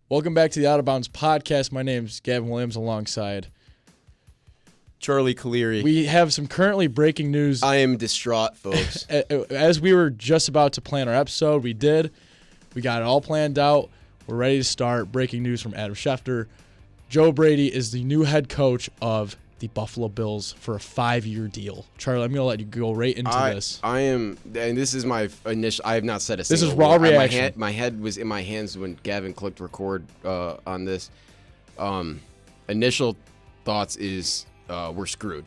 Welcome back to the Out of Bounds podcast. My name's Gavin Williams alongside Charlie Calieri. We have some currently breaking news. I am distraught, folks. As we were just about to plan our episode, we did. We got it all planned out. We're ready to start. Breaking news from Adam Schefter. Joe Brady is the new head coach of the Buffalo Bills for a 5-year deal. Charlie, I'm going to let you go right into this. I am, and this is my initial, I have not said a single This is raw word. reaction. My head was in my hands when Gavin clicked record on this. Initial thoughts is we're screwed,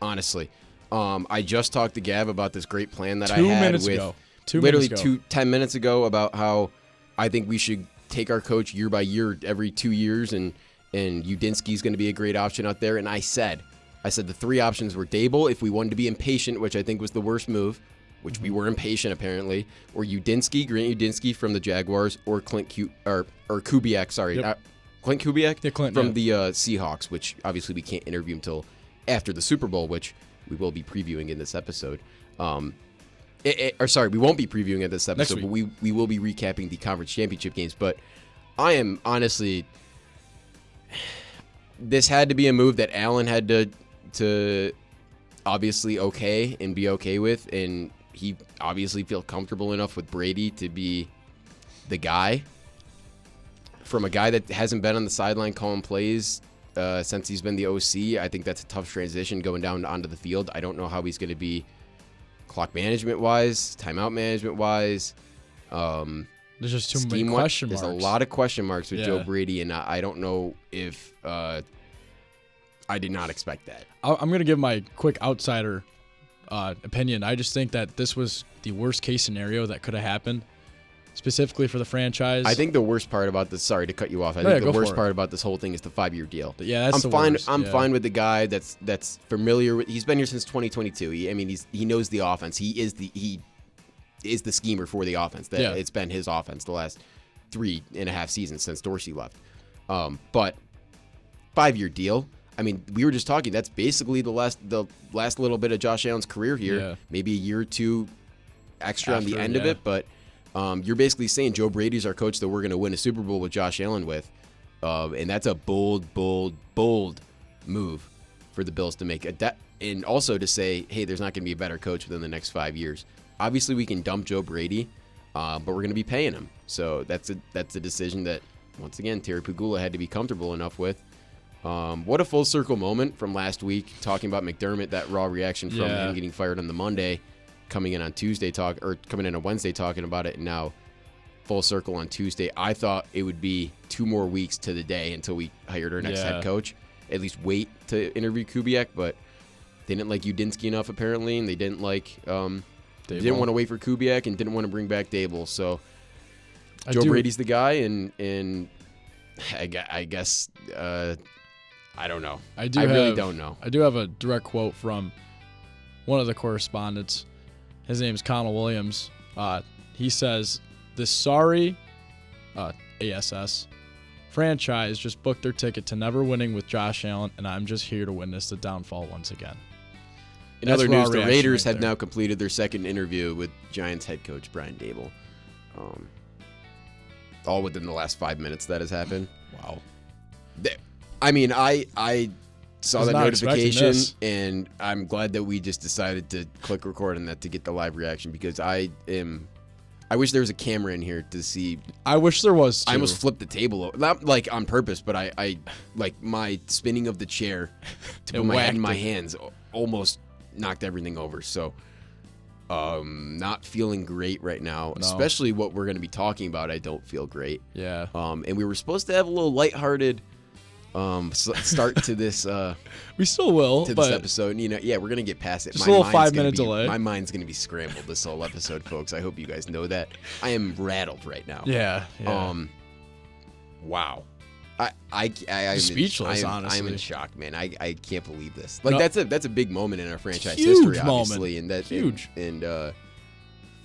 honestly. I just talked to Gav about this great plan that I had with 10 minutes ago about how I think we should take our coach year by year every 2 years, and Udinski's going to be a great option out there. And I said the three options were Dable if we wanted to be impatient, which I think was the worst move, which we were impatient apparently, or Udinski, Grant Udinski from the Jaguars, or Kubiak, sorry. Yep. Clint Kubiak from the Seahawks, which obviously we can't interview until after the Super Bowl, which we will be previewing in this episode. We won't be previewing in this episode, but we will be recapping the conference championship games. But I am honestly, this had to be a move that Allen had to obviously okay and be okay with, and he obviously feels comfortable enough with Brady to be the guy. From a guy that hasn't been on the sideline calling plays since he's been the OC, I think that's a tough transition going down onto the field. I don't know how he's going to be clock management-wise, timeout management-wise. There's just too many question marks. There's a lot of question marks with Joe Brady, and I don't know if I did not expect that. I'm going to give my quick outsider opinion. I just think that this was the worst-case scenario that could have happened, specifically for the franchise. I think the worst part about this, sorry to cut you off, I think the worst part about this whole thing is the 5-year deal. Yeah, that's I'm fine with the guy that's familiar with. He's been here since 2022. He knows the offense. He is the schemer for the offense. It's been his offense the last 3.5 seasons since Dorsey left. But 5-year deal. I mean, we were just talking. That's basically the last little bit of Josh Allen's career here. Yeah. Maybe a year or two extra on the end of it, but. You're basically saying Joe Brady's our coach that we're going to win a Super Bowl with Josh Allen with. And that's a bold move for the Bills to make. And also to say, hey, there's not going to be a better coach within the next 5 years. Obviously, we can dump Joe Brady, but we're going to be paying him. So that's a decision that, once again, Terry Pegula had to be comfortable enough with. What a full circle moment from last week, talking about McDermott, that raw reaction from him getting fired on the Monday. Coming in on Wednesday talking about it, and now full circle on Tuesday. I thought it would be 2 more weeks to the day until we hired our next head coach. At least wait to interview Kubiak, but they didn't like Udinski enough apparently, and they didn't like they didn't want to wait for Kubiak and didn't want to bring back Dable. So Joe Brady's the guy, and I guess I don't know. I really don't know. I do have a direct quote from one of the correspondents. His name's Connell Williams. He says, "The sorry ASS franchise just booked their ticket to never winning with Josh Allen, and I'm just here to witness the downfall once again." In other news, the Raiders have now completed their second interview with Giants head coach Brian Dable. All within the last 5 minutes that has happened. Wow. I mean, I saw that notification, and I'm glad that we just decided to click record on that to get the live reaction, because I wish there was a camera in here to see. I wish there was too. I almost flipped the table over. Not like on purpose, but I like my spinning of the chair to put my head in my hands almost knocked everything over. So not feeling great right now, especially what we're going to be talking about. I don't feel great. Yeah. And we were supposed to have a little lighthearted start to this. We still will to this episode. We're gonna get past it. Just a little 5-minute delay. My mind's gonna be scrambled this whole episode, folks. I hope you guys know that. I am rattled right now. Yeah. Wow. I'm speechless. Honestly, I'm in shock, man. I can't believe this. Like that's a big moment in our franchise history, obviously, and that's huge. And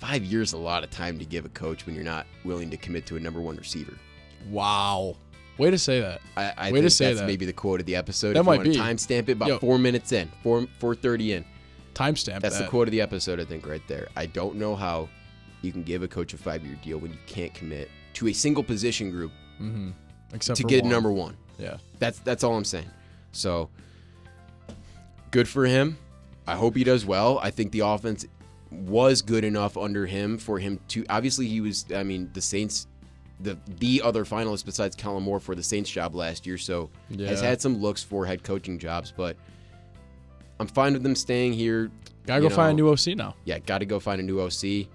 5 years is a lot of time to give a coach when you're not willing to commit to a number 1 receiver. Wow. Way to say that. I think that's maybe the quote of the episode. That if might you be. Want to timestamp it about 4 minutes in, 4:30 in. Timestamp. That's the quote of the episode, I think, right there. I don't know how you can give a coach a 5-year deal when you can't commit to a single position group Mm-hmm. Except to for get one. number one. Yeah. That's all I'm saying. So good for him. I hope he does well. I think the offense was good enough under him for him to, obviously he was, I mean, the Saints, the other finalist besides Kellen Moore for the Saints job last year, so has had some looks for head coaching jobs, but I'm fine with them staying here. Gotta go find a new OC now. Yeah, got to go find a new OC.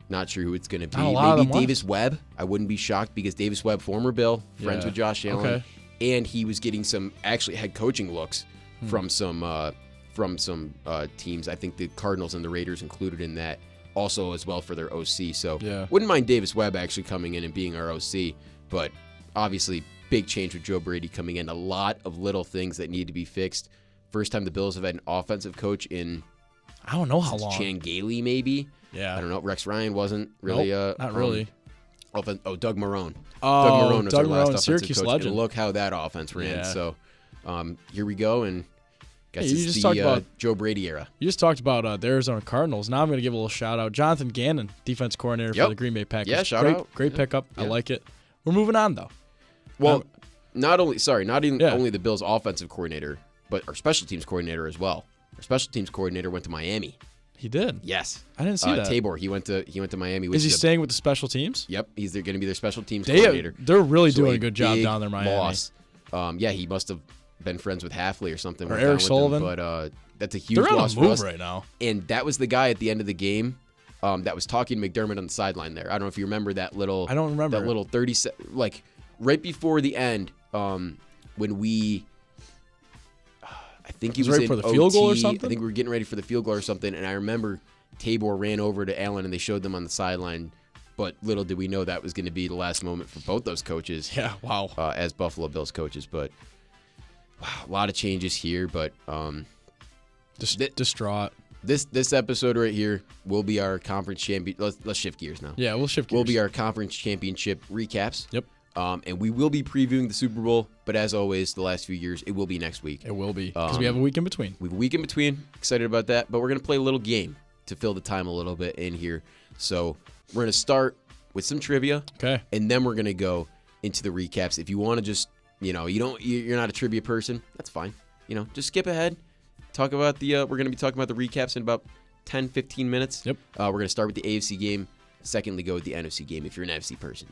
Not sure who it's going to be. Maybe Davis Webb. I wouldn't be shocked because Davis Webb, former Bill, friends with Josh Allen, and he was getting some actually head coaching looks from some teams. I think the Cardinals and the Raiders included in that also as well for their OC. So wouldn't mind Davis Webb actually coming in and being our OC, but obviously big change with Joe Brady coming in. A lot of little things that need to be fixed. First time the Bills have had an offensive coach in I don't know how long. Chan Gailey maybe. Yeah. I don't know. Rex Ryan wasn't really not really. Doug Marrone. Oh, Doug Marrone was our last offensive Syracuse coach. legend. And look how that offense ran. So here we go, and guess you it's just the talked about Joe Brady era. You just talked about the Arizona Cardinals. Now I'm going to give a little shout out. Jonathan Gannon, defense coordinator for the Green Bay Packers. Yeah, shout out. Great pickup. I like it. We're moving on though. Well, not only the Bills offensive coordinator, but our special teams coordinator as well. Our special teams coordinator went to Miami. He did. Yes, I didn't see that. Tabor. He went to Miami. Is he staying with the special teams? Yep, he's going to be their special teams coordinator. They're really doing a good job down there, Miami. Loss. Yeah, he must have been friends with Halfley or something. Or Eric Sullivan. But that's a huge loss for us. They're on the move right now. And that was the guy at the end of the game that was talking to McDermott on the sideline there. I don't know if you remember that little. I don't remember that little 30 like right before the end when we. I think he was right for the field goal or something. I think we were getting ready for the field goal or something, and I remember Tabor ran over to Allen and they showed them on the sideline. But little did we know that was going to be the last moment for both those coaches. Yeah, wow. As Buffalo Bills coaches, but wow, a lot of changes here. But distraught. This episode right here will be our conference champion. Let's shift gears now. Yeah, we'll shift gears. Will be our conference championship recaps. Yep. And we will be previewing the Super Bowl, but as always, the last few years, it will be next week. It will be, because we have a week in between. We have a week in between. Excited about that, but we're going to play a little game to fill the time a little bit in here. So we're going to start with some trivia, and then we're going to go into the recaps. If you want to just, you're not a trivia person, that's fine. Just skip ahead. Talk about we're going to be talking about the recaps in about 10, 15 minutes. Yep. We're going to start with the AFC game. Secondly, go with the NFC game if you're an NFC person,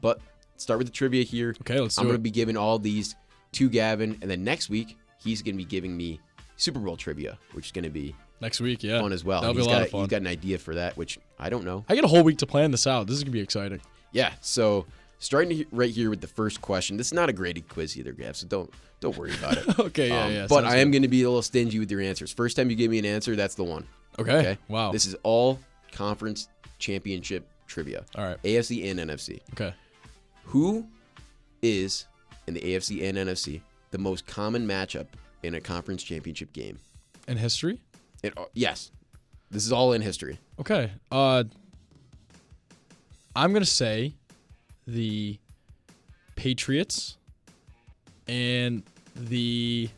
but start with the trivia here. Okay, let's do it. I'm going to be giving all these to Gavin, and then next week, he's going to be giving me Super Bowl trivia, which is going to be next week, fun as well. That'll be a lot of fun. He's got an idea for that, which I don't know. I get a whole week to plan this out. This is going to be exciting. Yeah, so starting right here with the first question. This is not a graded quiz either, Gav, so don't worry about it. Okay, yeah. But I am going to be a little stingy with your answers. First time you give me an answer, that's the one. Okay. Wow. This is all conference championship trivia. All right. AFC and NFC. Okay. Who is, in the AFC and NFC, the most common matchup in a conference championship game? In history? Yes. This is all in history. Okay. I'm going to say the Patriots and I'm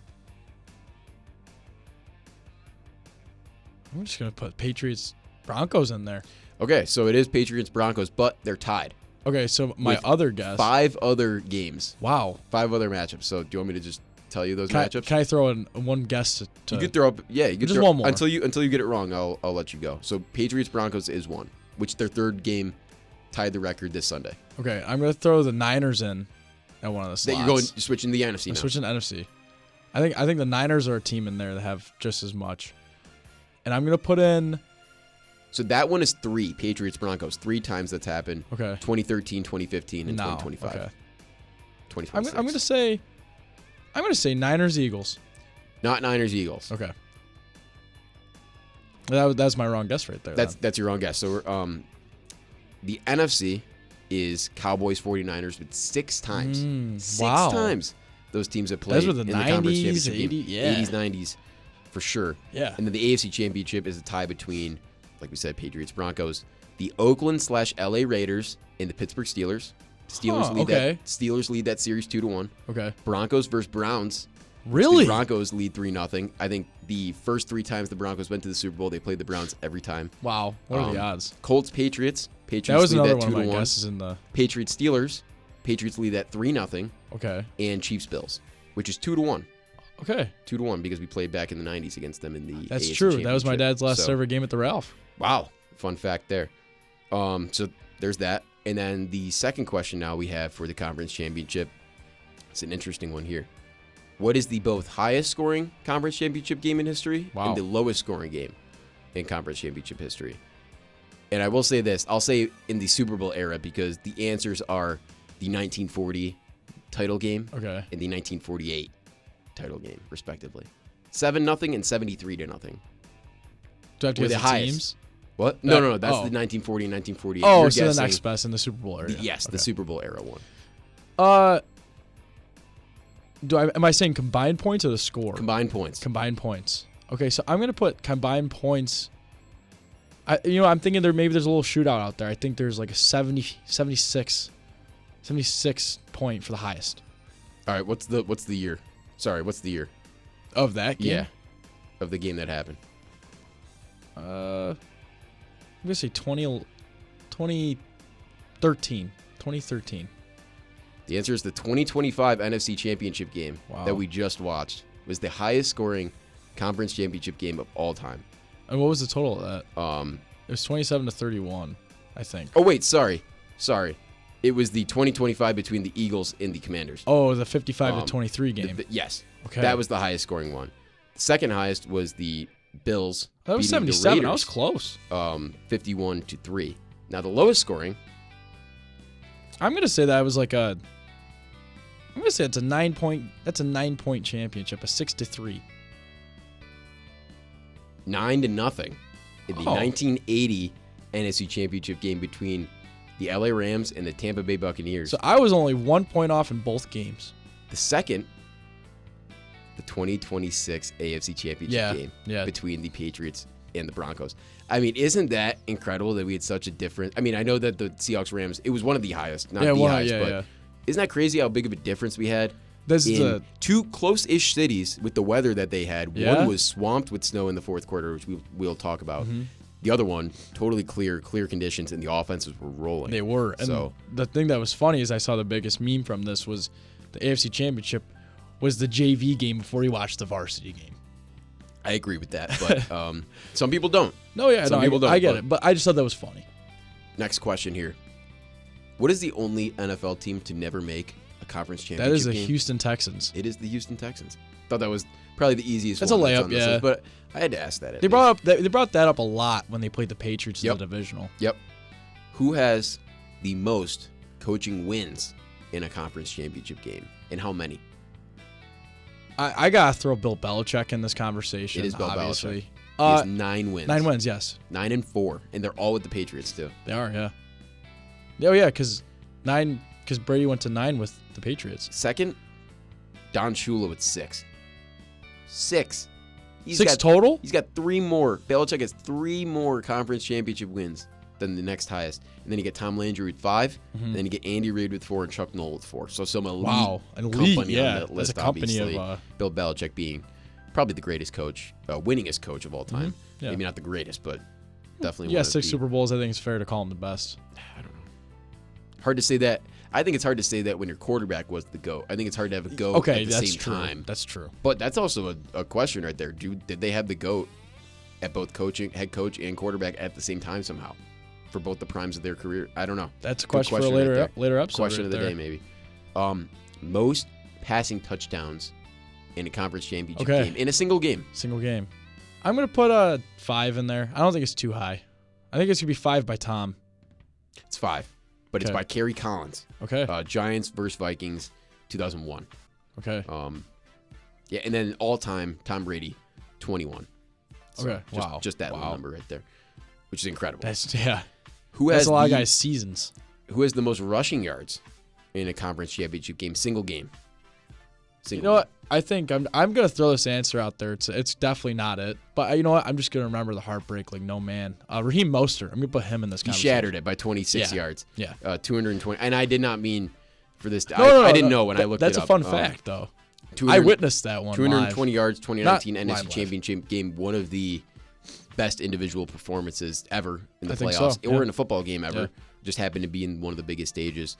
just going to put Patriots Broncos in there. Okay, so it is Patriots Broncos, but they're tied. Okay, so my other guess. 5 other games. Wow. 5 other matchups. So do you want me to just tell you those matchups? Can I throw in one guess to You could throw up. Yeah, you could just throw one more. until you get it wrong. I'll let you go. So Patriots Broncos is one, which their third game tied the record this Sunday. Okay, I'm going to throw the Niners in at one of the slots. You're switching to the NFC now. Switching to NFC. I think the Niners are a team in there that have just as much. And I'm going to put in. So that one is 3, Patriots Broncos. 3 times that's happened. Okay. 2013, 2015, and 2025. Okay. 2026. I'm going to say Niners Eagles. Not Niners Eagles. Okay. That's my wrong guess right there. That's your wrong guess. So the NFC is Cowboys 49ers with 6 times. 6 times those teams have played those were the 90s, 80s, yeah. 80s, 90s for sure. Yeah. And then the AFC Championship is a tie between, like we said, Patriots Broncos, the Oakland/LA Raiders, and the Pittsburgh Steelers. Steelers lead that series 2-1. Okay. Broncos versus Browns. Really? The Broncos lead 3-0. I think the first 3 times the Broncos went to the Super Bowl, they played the Browns every time. Wow. What are the odds? Colts Patriots. That was another one of my 2-1. guesses in the Patriots Steelers. Patriots lead at 3-0. Okay. And Chiefs-Bills, which is 2-1. Okay. 2-1 because we played back in the 90s against them in the That's AFC true. That was my dad's last so, ever game at the Ralph. Wow. Fun fact there. So there's that. And then the second question now we have for the conference championship. It's an interesting one here. What is the both highest scoring conference championship game in history and the lowest scoring game in conference championship history? And I will say this. I'll say in the Super Bowl era because the answers are the 1940 title game and the 1948 title game, respectively. 7-0 and 73-0. Do I have to guess the teams? What? No. That's the 1940 and 1948. Oh, so the next best in the Super Bowl era. Yes, the Super Bowl era one. Am I saying combined points or the score? Combined points. Combined points. Okay, so I'm gonna put combined points. I'm thinking there's a little shootout out there. I think there's like a 76 point for the highest. All right, what's the year? Sorry, what's the year of that game? Yeah, of the game that happened. I'm gonna say 2013. The answer is the 2025 NFC Championship game that we just watched. It was the highest scoring conference championship game of all time. And what was the total of that? It was 27-31, I think. Oh wait, sorry. It was the 2025 between the Eagles and the Commanders. Oh, the 55-23 game. Yes. Okay. That was the highest scoring one. The second highest was the Bills. That was 77. That was close. 51-3. Now the lowest scoring. I'm gonna say that was like I'm gonna say it's a 9-point. That's a 9-point championship, a 6-3. 9-0 in the 1980 NFC Championship game between the LA Rams and the Tampa Bay Buccaneers. So I was only 1 point off in both games. The second, the 2026 AFC Championship game between the Patriots and the Broncos. I mean, isn't that incredible that we had such a difference? I mean, I know that the Seahawks Rams, it was one of the highest, not the highest, but isn't that crazy how big of a difference we had? In two close-ish cities with the weather that they had. Yeah. One was swamped with snow in the fourth quarter, which we'll talk about. Mm-hmm. The other one, totally clear conditions, and the offenses were rolling. They were. And the thing that was funny is I saw the biggest meme from this was the AFC Championship was the JV game before you watched the varsity game. I agree with that, but some people don't. Some people don't. I get it, but I just thought that was funny. Next question here. What is the only NFL team to never make a conference championship game? That is the game? Houston Texans. It is the Houston Texans. Thought that was probably the easiest That's one. That's a layup, on this list, but I had to ask that. They brought that up a lot when they played the Patriots in the divisional. Yep. Who has the most coaching wins in a conference championship game, and how many? I gotta throw Bill Belichick in this conversation. It is Bill obviously. Belichick. He has 9 wins. 9 wins, yes. 9-4, and they're all with the Patriots too. They are, yeah. Oh yeah, because Brady went to 9 with the Patriots. Second, Don Shula with 6. 6. Six total? He's got 3 more. Belichick has 3 more conference championship wins than the next highest. And then you get Tom Landry with 5. Mm-hmm. And then you get Andy Reid with 4 and Chuck Noll with 4. So some elite company on that list, obviously. Bill Belichick being probably the greatest coach, winningest coach of all time. Mm-hmm. Yeah. Maybe not the greatest, but definitely one of 6 Super Bowls. I think it's fair to call him the best. I don't know. Hard to say that. I think it's hard to say that when your quarterback was the GOAT. I think it's hard to have a GOAT at the same time. That's true. But that's also a question right there. Did they have the GOAT at both head coach and quarterback at the same time somehow for both the primes of their career? I don't know. That's a question for a later episode. Question of the day, maybe. Most passing touchdowns in a conference championship game in a single game. I'm going to put a 5 in there. I don't think it's too high. I think it's going to be 5 by Tom. It's 5. But it's by Kerry Collins. Okay. Giants versus Vikings, 2001. Okay. Yeah, and then all-time Tom Brady, 21. So wow. Just that little number right there, which is incredible. That's That's a lot of guys' seasons. Who has the most rushing yards in a conference championship game, single game? You know what? I think I'm going to throw this answer out there. It's definitely not it. But you know what? I'm just going to remember the heartbreak like no man. Raheem Mostert. I'm going to put him in this conversation. He shattered it by 26 yards. Yeah. 220. And I did not mean for this. I didn't know when I looked it up. That's a fun fact, though. I witnessed that one 220 yards, 2019 Not NFC Championship game. One of the best individual performances ever in the I think playoffs so, or in a football game ever. Yeah. Just happened to be in one of the biggest stages.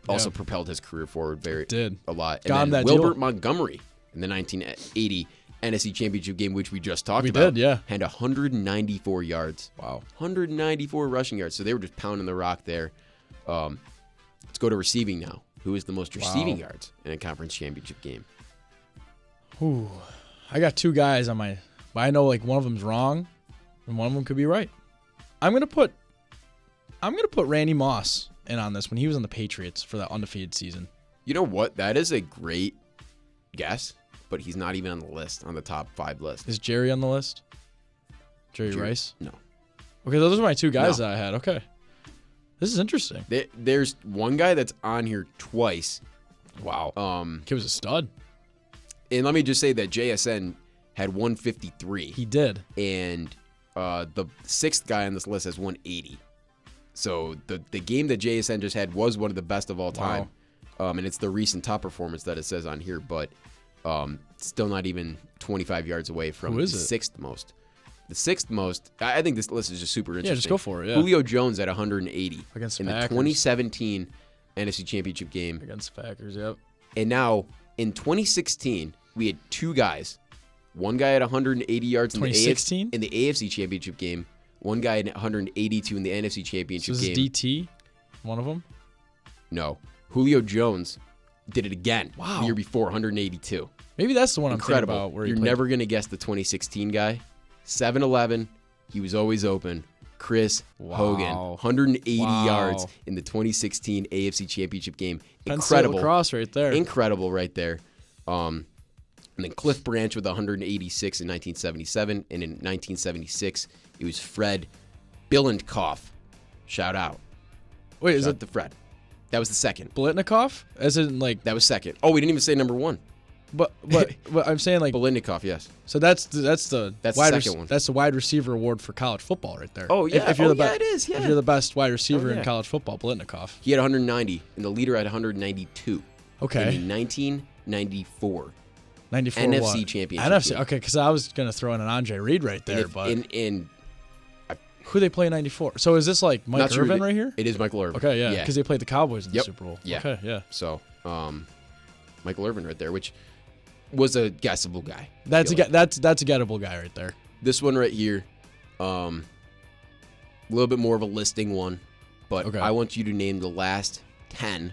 also propelled his career forward a lot. Got him And then that Wilbert deal. Montgomery in the 1980 NFC Championship game, which we just talked about, had 194 yards. Wow. 194 rushing yards. So they were just pounding the rock there. Let's go to receiving now. Who is the most receiving yards in a conference championship game? Ooh, I got two guys on my, but I know like one of them's wrong, and one of them could be right. I'm gonna put Randy Moss in on this when he was on the Patriots for that undefeated season. You know what? That is a great guess, but he's not even on the list, on the top 5 list. Is Jerry on the list? Jerry Rice? No. Okay, those are my two guys that I had. Okay. This is interesting. There's one guy that's on here twice. Wow. He was a stud. And let me just say that JSN had 153. He did. And the 6th guy on this list has 180. So the game that JSN just had was one of the best of all time. Wow. And it's the recent top performance that it says on here, but still not even 25 yards away from the 6th most. The 6th most, I think this list is just super interesting. Yeah, just go for it. Yeah. Julio Jones at 180 against in the the 2017 NFC Championship game. Against the Packers, yep. And now, in 2016, we had 2 guys. One guy at 180 yards in the AFC Championship game. One guy at 182 in the NFC Championship game. Is DT one of them? No. Julio Jones did it again. Wow. The year before, 182. Maybe that's the one I'm thinking about. Where You're never going to guess the 2016 guy. 7-11. He was always open. Chris Hogan, 180 yards in the 2016 AFC Championship game. Incredible. Lacrosse right there. Incredible right there. And then Cliff Branch with 186 in 1977. And in 1976, it was Fred Bilenkoff. Shout out. Wait, is it the Fred? That was the second. Biletnikoff? As in like that was second. Oh, we didn't even say number 1. But I'm saying like Biletnikoff, yes. So that's the second one. That's the wide receiver award for college football right there. Oh yeah, if you're it is. Yeah. If you're the best wide receiver in college football, Biletnikoff. He had 190, and the leader had 192. Okay. In 1994. 94 NFC what? Championship. NFC. Game. Okay, because I was gonna throw in an Andre Reed right there, who they play in 94? So is this like Mike Irvin right here? It is Michael Irvin. Okay, yeah, because they played the Cowboys in the Super Bowl. Yeah. Okay, yeah. So, Michael Irvin right there, which was a guessable guy. That's a gettable guy right there. This one right here, a little bit more of a listing one, but I want you to name the last 10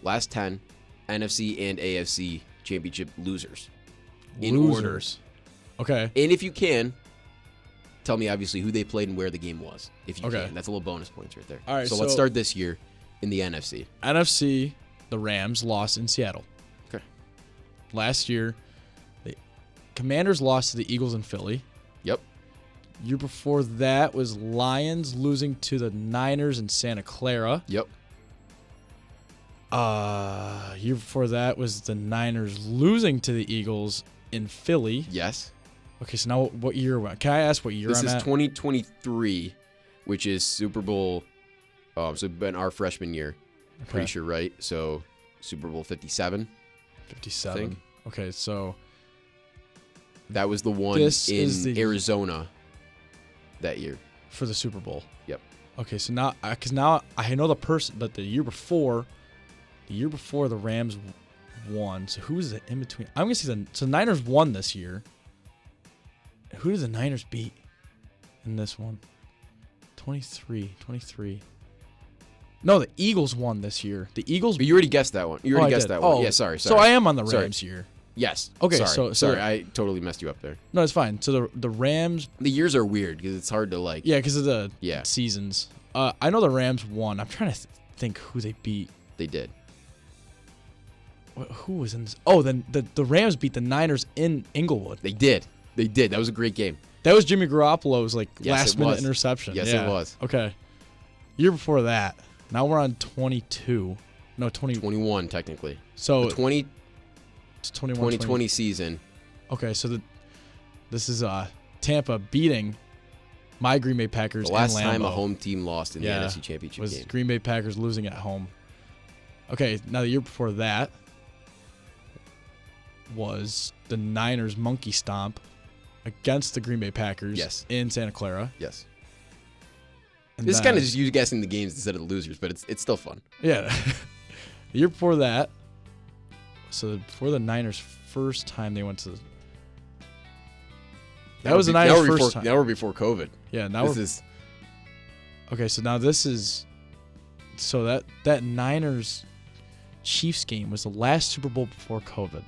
NFC and AFC championship losers in order. Okay. And if you can, tell me obviously who they played and where the game was. If you can, that's a little bonus points right there. All right. So let's start this year in the NFC. NFC, the Rams lost in Seattle. Okay. Last year, the Commanders lost to the Eagles in Philly. Yep. Year before that was Lions losing to the Niners in Santa Clara. Yep. Year before that was the Niners losing to the Eagles in Philly. Yes. Okay, so now what year? Can I ask what year this I'm is at? 2023, which is Super Bowl. So it's been our freshman year. Okay. Pretty sure, right? So Super Bowl 57. 57. Okay, so that was the one in Arizona that year for the Super Bowl. Yep. Okay, so now because now I know the person, but the year before the Rams won. So who is it in between? I'm gonna say the Niners won this year. Who did the Niners beat in this one? 23. No, the Eagles won this year. The Eagles. But you already guessed that one. You already guessed that one. Yeah, sorry. So I am on the Rams here. Yes. Okay. Sorry, I totally messed you up there. No, it's fine. So the Rams. The years are weird because it's hard to like. Yeah, because of the seasons. I know the Rams won. I'm trying to think who they beat. They did. Who was in this? Oh, then the Rams beat the Niners in Inglewood. They did. That was a great game. That was Jimmy Garoppolo's last minute interception. Yes, it was. Okay. Year before that. Now we're on 22. No, 21 technically. So the 2020 season. Okay, so this is Tampa beating my Green Bay Packers. The last in Lambeau. time a home team lost in the NFC Championship was game. Green Bay Packers losing at home. Okay, now the year before that was the Niners monkey stomp against the Green Bay Packers in Santa Clara. Yes. And this is kind of just you guessing the games instead of the losers, but it's still fun. Yeah. The year before that, so before the Niners' first time they went to. That was the Niners' first time. Now we're before COVID. Yeah, now this is. Okay, so now this is. So that Niners Chiefs game was the last Super Bowl before COVID.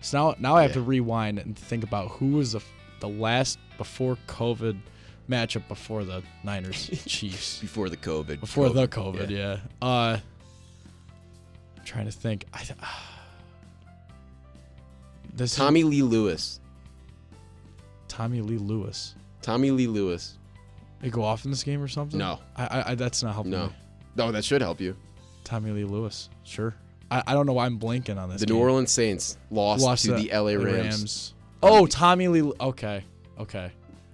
So now I have to rewind and think about who was the last before COVID matchup before the Niners Chiefs. Before the COVID. Before the COVID, yeah. I'm trying to think. Tommy Lee Lewis. Tommy Lee Lewis. They go off in this game or something? No. I that's not helping me. No, that should help you. Tommy Lee Lewis. Sure. I don't know why I'm blanking on this. The New Orleans Saints lost to the LA Rams. Oh, Tommy Lee. Okay.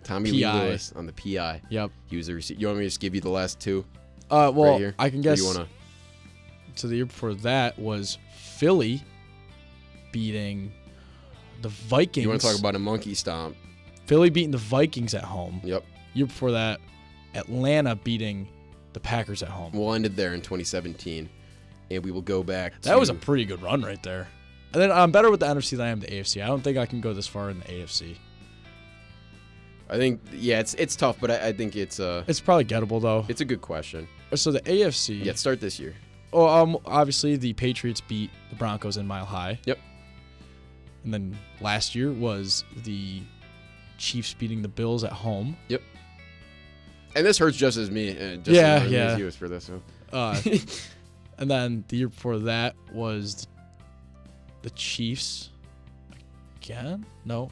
Tommy Lee Lewis on the PI. Yep. He was a receiver. You want me to just give you the last two? Well, right here? I can guess. Or you wanna... So the year before that was Philly beating the Vikings. You want to talk about a monkey stomp? Philly beating the Vikings at home. Yep. Year before that, Atlanta beating the Packers at home. We'll end it there in 2017, and we will go back to... That was a pretty good run right there. And then I'm better with the NFC than I am the AFC. I don't think I can go this far in the AFC. I think, yeah, it's tough, but I think it's... It's probably gettable, though. It's a good question. So the AFC... Yeah, start this year. Oh, obviously the Patriots beat the Broncos in Mile High. Yep. And then last year was the Chiefs beating the Bills at home. Yep. And this hurts just as me. As you for this one. And then the year before that was the Chiefs again. No,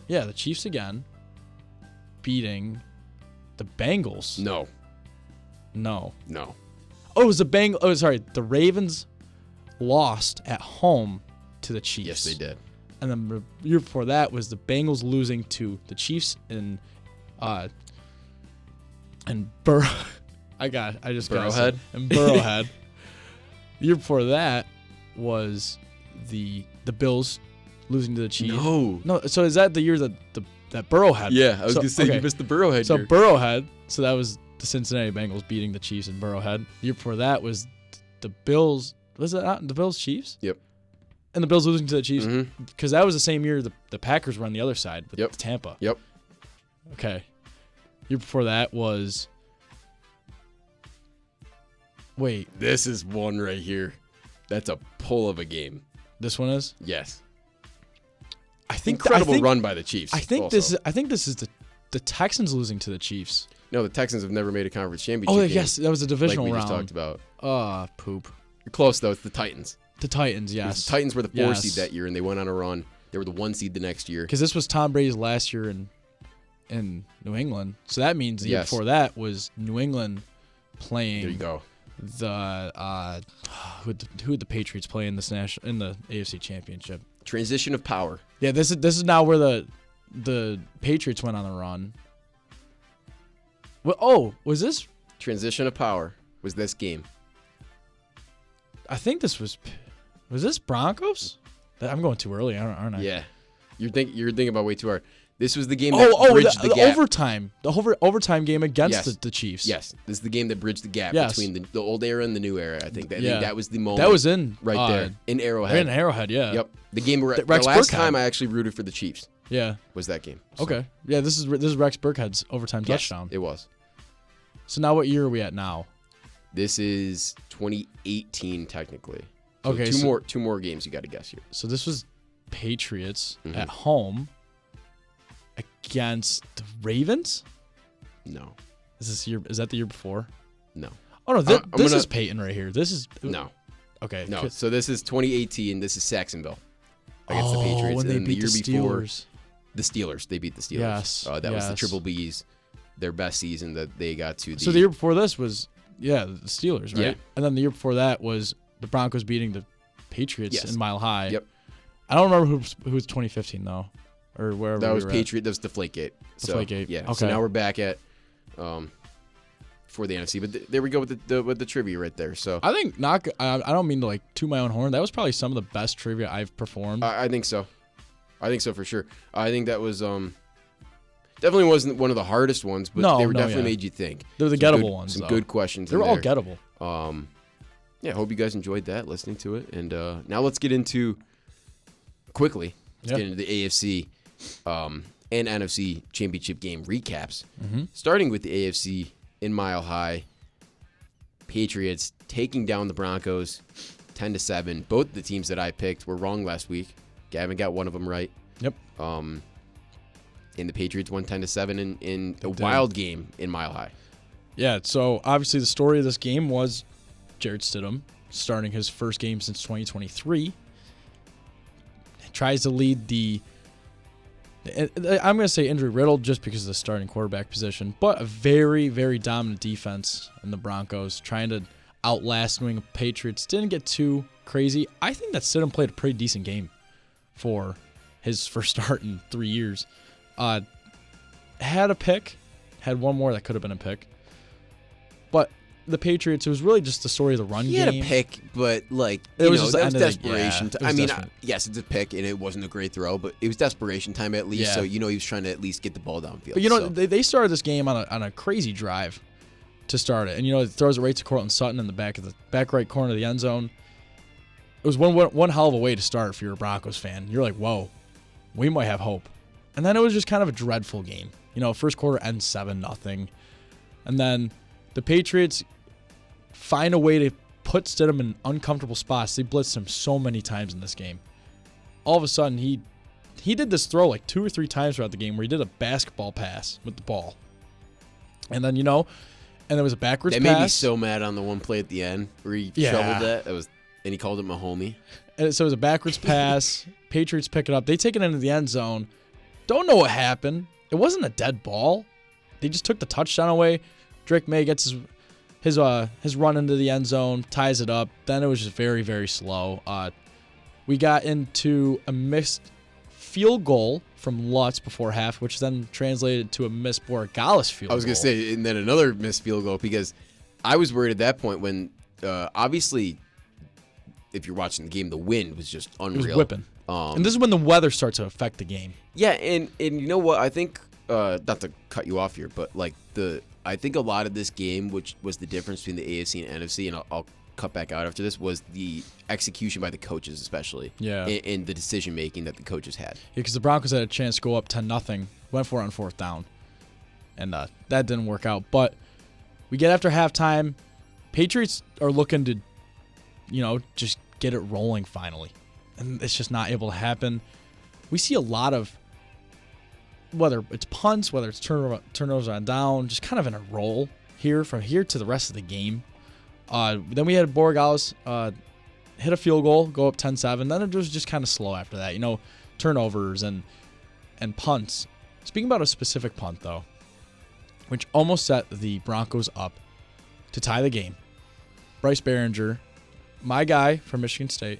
yeah, the Chiefs again beating the Bengals. No. Oh, it was the Oh, sorry, the Ravens lost at home to the Chiefs. Yes, they did. And then the year before that was the Bengals losing to the Chiefs and Burrow. Burrowhead. And Burrowhead. The year before that was the Bills losing to the Chiefs. No. So is that the year that Burrowhead? Yeah, I was gonna say you missed the Burrowhead. So Burrowhead. So that was the Cincinnati Bengals beating the Chiefs and Burrowhead. The year before that was the Bills. Was it not the Bills Chiefs? Yep. And the Bills losing to the Chiefs because that was the same year the Packers were on the other side with Tampa. Yep. Okay. Year before that was. Wait. This is one right here. That's a pull of a game. This one is? Yes. I think incredible run by the Chiefs. I think this is the Texans losing to the Chiefs. No, the Texans have never made a conference championship. Oh, game, yes, that was a divisional like we round. just talked about. Poop. You're close though. It's the Titans. The Titans, yes. The Titans were the 4 seed that year, and they went on a run. They were the 1 seed the next year. Because this was Tom Brady's last year in New England, so that means the year before that was New England playing. There you go. Who would the Patriots play in in the AFC Championship? Transition of power. Yeah, this is now where the Patriots went on a run. Well, was this transition of power? Was this game? I think this was this Broncos? I'm going too early, aren't I? Yeah, you're thinking about way too hard. This was the game that bridged the gap. Overtime. The overtime game against the Chiefs. Yes, this is the game that bridged the gap between the old era and the new era. I think that was the moment. That was in right there in Arrowhead. In Arrowhead, yeah. Yep. The game where the last time I actually rooted for the Chiefs. Yeah. Was that game? So. Okay. Yeah, this is Rex Burkhead's overtime touchdown. It was. So now what year are we at now? This is 2018 technically. So okay. Two more games you got to guess here. So this was Patriots at home against the Ravens? No. Is that the year before? No. Oh no, this is Peyton right here. This is no. Okay. No. So this is 2018. This is Saxonville against the Patriots. When they beat the Steelers. The Steelers. They beat the Steelers. Yes. That was the Triple B's, their best season that they got to. So the year before this was the Steelers, right? Yeah. And then the year before that was the Broncos beating the Patriots in Mile High. Yep. I don't remember who was 2015 though, or wherever. That was Patriot. That was Deflategate. Deflategate. Yeah. Okay. So now we're back at for the NFC, but there we go with the trivia right there. So I think I don't mean to toot my own horn. That was probably some of the best trivia I've performed. I think so. I think so for sure. I think that was definitely wasn't one of the hardest ones, but they were definitely made you think. They're the gettable ones. Some good questions. They were all gettable. Yeah, I hope you guys enjoyed that, listening to it. And now let's get into, quickly, get into the AFC and NFC championship game recaps. Starting with the AFC in Mile High. Patriots taking down the Broncos 10-7. Both the teams that I picked were wrong last week. Gavin got one of them right. Yep. And the Patriots won 10-7 in a wild game in Mile High. Yeah, so obviously the story of this game was Jarrett Stidham starting his first game since 2023. Tries to lead I'm going to say injury-riddled just because of the starting quarterback position, but a very, very dominant defense in the Broncos, trying to outlast New England Patriots. Didn't get too crazy. I think that Stidham played a pretty decent game for his first start in 3 years. Had a pick, had one more that could have been a pick. But the Patriots, it was really just the story of the run game. He had a pick, but that was desperation time. Yes, it's a pick, and it wasn't a great throw, but it was desperation time at least. Yeah. So he was trying to at least get the ball downfield. But they started this game on a crazy drive to start it, and it throws it right to Cortland Sutton in the back right corner of the end zone. It was one hell of a way to start if you're a Broncos fan. You're like, whoa, we might have hope. And then it was just kind of a dreadful game. First quarter ends 7-0, and then the Patriots find a way to put Stidham in uncomfortable spots. They blitzed him so many times in this game. All of a sudden, he did this throw like 2 or 3 times throughout the game where he did a basketball pass with the ball. And then, and there was a backwards pass. That made me so mad on the one play at the end where he shoveled that. And he called him a homie. And so it was a backwards pass. Patriots pick it up. They take it into the end zone. Don't know what happened. It wasn't a dead ball. They just took the touchdown away. Drake May gets his run into the end zone, ties it up. Then it was just very, very slow. We got into a missed field goal from Lutz before half, which then translated to a missed Borregales field goal. I was going to say, and then another missed field goal, because I was worried at that point when, obviously, if you're watching the game, the wind was just unreal. It was whipping. And this is when the weather starts to affect the game. Yeah, and you know what? I think, not to cut you off here, but I think a lot of this game, which was the difference between the AFC and NFC, and I'll cut back out after this, was the execution by the coaches, especially. Yeah. And the decision-making that the coaches had. Yeah, because the Broncos had a chance to go up 10-0, went for it on 4th down, and that didn't work out. But we get after halftime. Patriots are looking to, just get it rolling finally. And it's just not able to happen. We see a lot of, whether it's punts, whether it's turnovers on down, just kind of in a roll here from here to the rest of the game. Then we had Borregales hit a field goal, go up 10-7. Then it was just kind of slow after that. Turnovers and punts. Speaking about a specific punt, though, which almost set the Broncos up to tie the game. Bryce Behringer, my guy from Michigan State,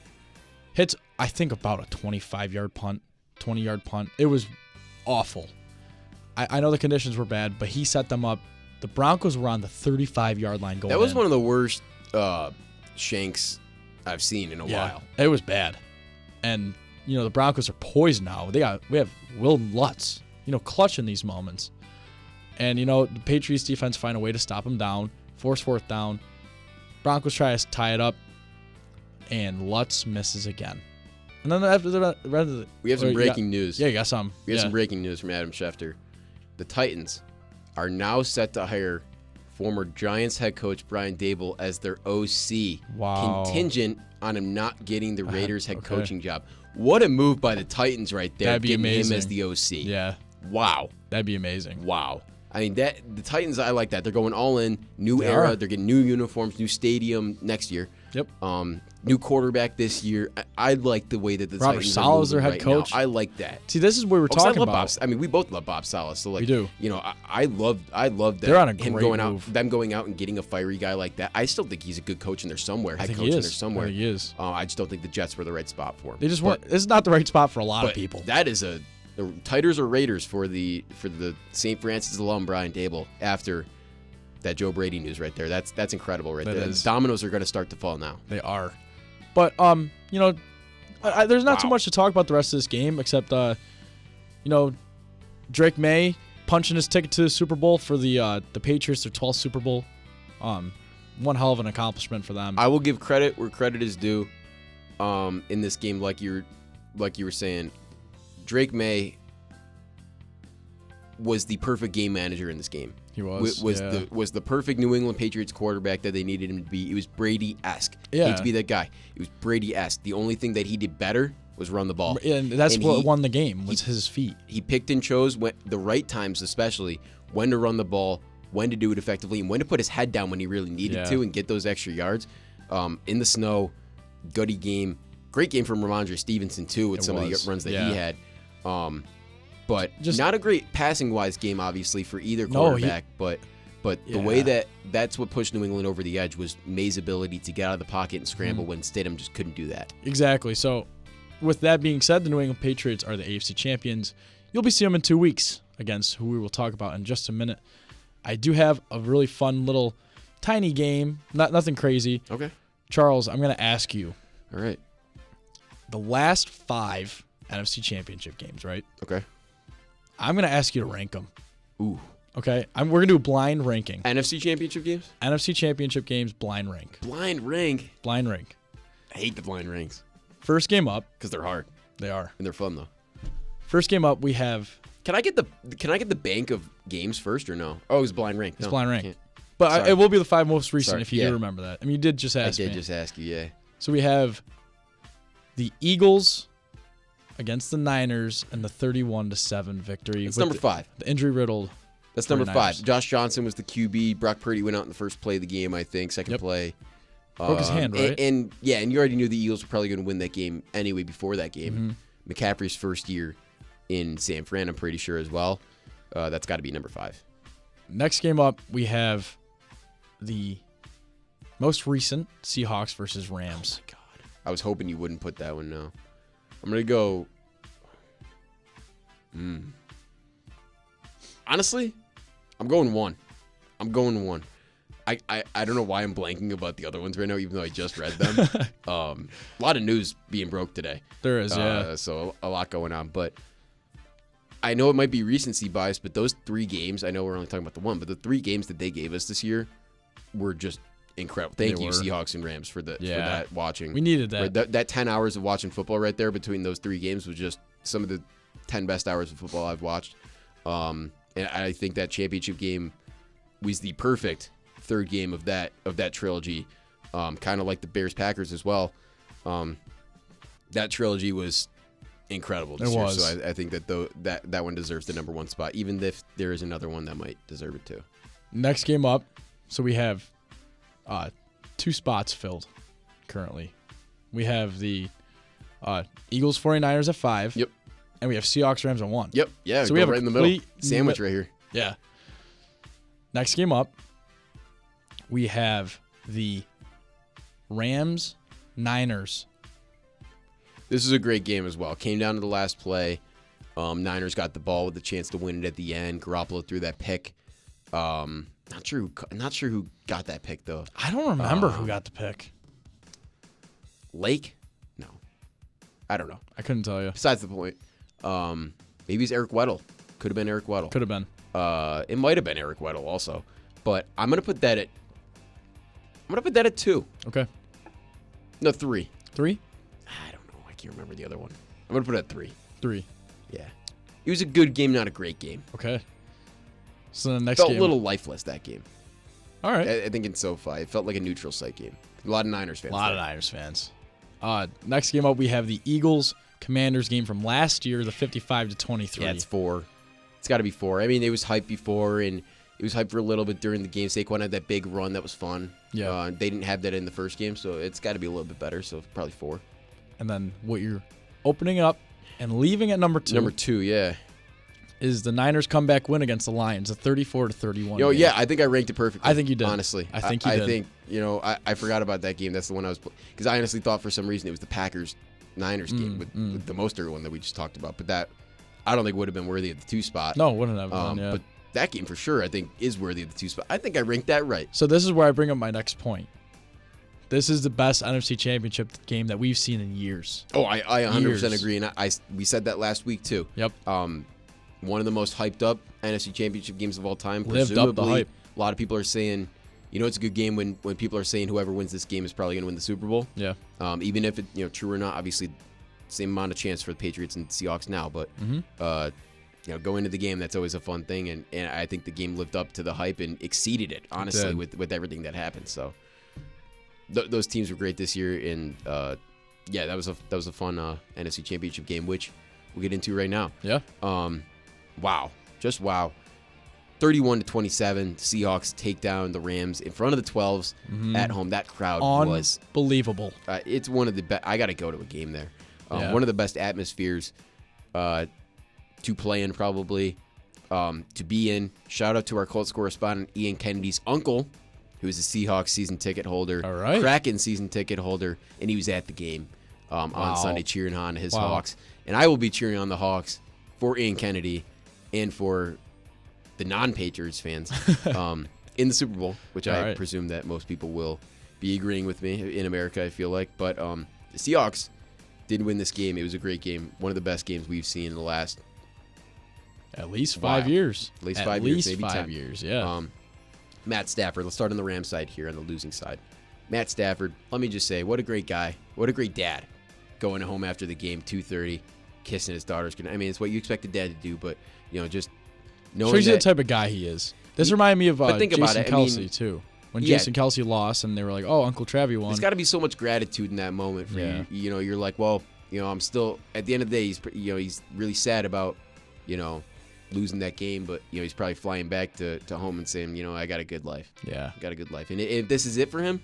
hits, I think, about a 25-yard punt, 20-yard punt. It was awful. I know the conditions were bad, but he set them up. The Broncos were on the 35-yard line going in. That was one of the worst shanks I've seen in a while. It was bad. And, the Broncos are poised now. We have Will Lutz, clutch in these moments. And, the Patriots defense find a way to stop him down, force 4th down. Broncos try to tie it up, and Lutz misses again. And then after we have some breaking news. Yeah, you got some. We have some breaking news from Adam Schefter. The Titans are now set to hire former Giants head coach Brian Daboll as their OC. Wow. Contingent on him not getting the Raiders head coaching job. What a move by the Titans right there. That'd be amazing. Him as the OC. Yeah. Wow. That'd be amazing. Wow. I mean, the Titans, I like that. They're going all in. New era. They're getting new uniforms, new stadium next year. Yep. New quarterback this year. I like the way that the Robert Titans Saleh are is their head coach. Now. I like that. See, this is what we're talking about. I mean, we both love Bob Saleh. So we do. I love that. They're on a him great going move. out, them going out and getting a fiery guy like that. I still think he's a good coach in there somewhere. Head coach in there somewhere. I think he is. I just don't think the Jets were the right spot for him. They just weren't. This is not the right spot for a lot of people. That is the Titans or Raiders for the St. Francis alum Brian Daboll after that Joe Brady news right there. That's incredible right there. The dominoes are going to start to fall now. They are. But there's not too much to talk about the rest of this game except Drake May punching his ticket to the Super Bowl for the Patriots, their 12th Super Bowl. one hell of an accomplishment for them. I will give credit where credit is due. In this game, like you were saying, Drake May was the perfect game manager in this game. He was the perfect New England Patriots quarterback that they needed him to be. He was Brady-esque. Yeah. Hate to be that guy. He was Brady-esque. The only thing that he did better was run the ball. And that's what won the game, was his feet. He picked and chose the right times, especially when to run the ball, when to do it effectively, and when to put his head down when he really needed to and get those extra yards. In the snow, gutty game. Great game from Ramondre Stevenson, too, with some of the runs that he had. But just not a great passing-wise game, obviously, for either quarterback. But the way that's what pushed New England over the edge was May's ability to get out of the pocket and scramble when Stidham just couldn't do that. Exactly. So, with that being said, the New England Patriots are the AFC champions. You'll be seeing them in 2 weeks against who we will talk about in just a minute. I do have a really fun little tiny game, nothing crazy. Okay. Charles, I'm going to ask you. All right. The last 5 NFC championship games, right? Okay. I'm going to ask you to rank them. Ooh. Okay? We're going to do a blind ranking. NFC championship games? NFC championship games, blind rank. Blind rank? Blind rank. I hate the blind ranks. First game up. Because they're hard. They are. And they're fun, though. First game up, we have... Can I get the bank of games first or no? Oh, it was blind rank. It's blind rank. But it will be the 5 most recent if you do remember that. I mean, you did just ask me. I did just ask you, yeah. So we have the Eagles against the Niners and the 31-7 victory. It's number 5. The injury-riddled. That's number 5. Josh Johnson was the QB. Brock Purdy went out in the first play of the game, I think. Second play. Broke his hand, right? And you already knew the Eagles were probably going to win that game anyway before that game. McCaffrey's first year in San Fran, I'm pretty sure as well. That's got to be number 5. Next game up, we have the most recent Seahawks versus Rams. Oh, my God. I was hoping you wouldn't put that one, no. I'm going to go... Honestly, I'm going 1. I don't know why I'm blanking about the other ones right now, even though I just read them. A lot of news being broke today. There is, yeah. So a lot going on. But I know it might be recency bias, but those 3 games, I know we're only talking about the one, but the 3 games that they gave us this year were just incredible. Thank you, Seahawks and Rams, for that watching. We needed that. That 10 hours of watching football right there between those 3 games was just some of the 10 best hours of football I've watched. And I think that championship game was the perfect third game of that trilogy, kind of like the Bears-Packers as well. That trilogy was incredible this year, so I think that one deserves the number 1 spot, even if there is another one that might deserve it too. Next game up, so we have 2 spots filled currently. We have the Eagles 49ers at 5. Yep. And we have Seahawks Rams at 1. Yep. Yeah. So we have right in the middle sandwich right here. Yeah. Next game up, we have the Rams Niners. This is a great game as well. Came down to the last play. Niners got the ball with a chance to win it at the end. Garoppolo threw that pick. Not sure who got that pick though. I don't remember who got the pick. Lake? No. I don't know. I couldn't tell you. Besides the point. Maybe it's Eric Weddle. Could have been Eric Weddle. Could have been. It might have been Eric Weddle also. But I'm gonna put that at 2. Okay. No, 3. 3? I don't know. I can't remember the other one. I'm gonna put it at 3. 3. Yeah. It was a good game, not a great game. Okay. So the next felt game. A little lifeless, that game. All right. I think in SoFi, it felt like a neutral site game. A lot of Niners fans. Next game up, we have the Eagles-Commanders game from last year, the 55-23. Yeah, it's 4. It's got to be 4. I mean, it was hyped before, and it was hyped for a little bit during the game. Saquon had that big run that was fun. Yeah. They didn't have that in the first game, so it's got to be a little bit better, so probably 4. And then what you're opening up and leaving at number 2. Number 2, yeah. Is the Niners comeback win against the Lions, a 34-31 Yo, game. yeah, I think I ranked it perfectly. I think you did. Honestly. I think you did. I think, I forgot about that game. That's the one I was... Because I honestly thought for some reason it was the Packers-Niners game with the Mostert one that we just talked about. But that, I don't think would have been worthy of the 2 spot. No, wouldn't have been, yeah. But that game for sure, I think, is worthy of the 2 spot. I think I ranked that right. So this is where I bring up my next point. This is the best NFC Championship game that we've seen in years. Oh, I 100% agree. And we said that last week, too. Yep. One of the most hyped up NFC Championship games of all time. Lived up the hype. A lot of people are saying it's a good game when people are saying whoever wins this game is probably going to win the Super Bowl. Yeah. Even if it true or not, obviously same amount of chance for the Patriots and Seahawks now, but going into the game, that's always a fun thing, and I think the game lived up to the hype and exceeded it, honestly, with everything that happened. So those teams were great this year, and that was a fun NFC Championship game, which we'll get into right now. Yeah. Wow. Just wow. 31-27, Seahawks take down the Rams in front of the 12s at home. That crowd was unbelievable. It's one of the best. I got to go to a game there. One of the best atmospheres to play in, probably, to be in. Shout out to our Colts correspondent, Ian Kennedy's uncle, who is a Seahawks season ticket holder, all right. Kraken season ticket holder, and he was at the game on Sunday cheering on his Hawks. And I will be cheering on the Hawks for Ian Kennedy and for the non-Patriots fans in the Super Bowl, which I presume that most people will be agreeing with me in America, I feel like. But the Seahawks did win this game. It was a great game. One of the best games we've seen in the last at least 5 years. At least 5 years, maybe 5 10 years, yeah. Matt Stafford. Let's start on the Rams side here, on the losing side. Matt Stafford, let me just say, what a great guy. What a great dad. Going home after the game, 2:30, kissing his daughter's. I mean, it's what you expect a dad to do, but, just knowing shows you that, the type of guy he is. This reminded me of Jason Kelsey, too. When Jason Kelsey lost and they were like, oh, Uncle Travie won. There's got to be so much gratitude in that moment for you. You're like, well, I'm still, at the end of the day, he's really sad about, losing that game, but, he's probably flying back to home and saying, I got a good life. Yeah. I got a good life. And if this is it for him,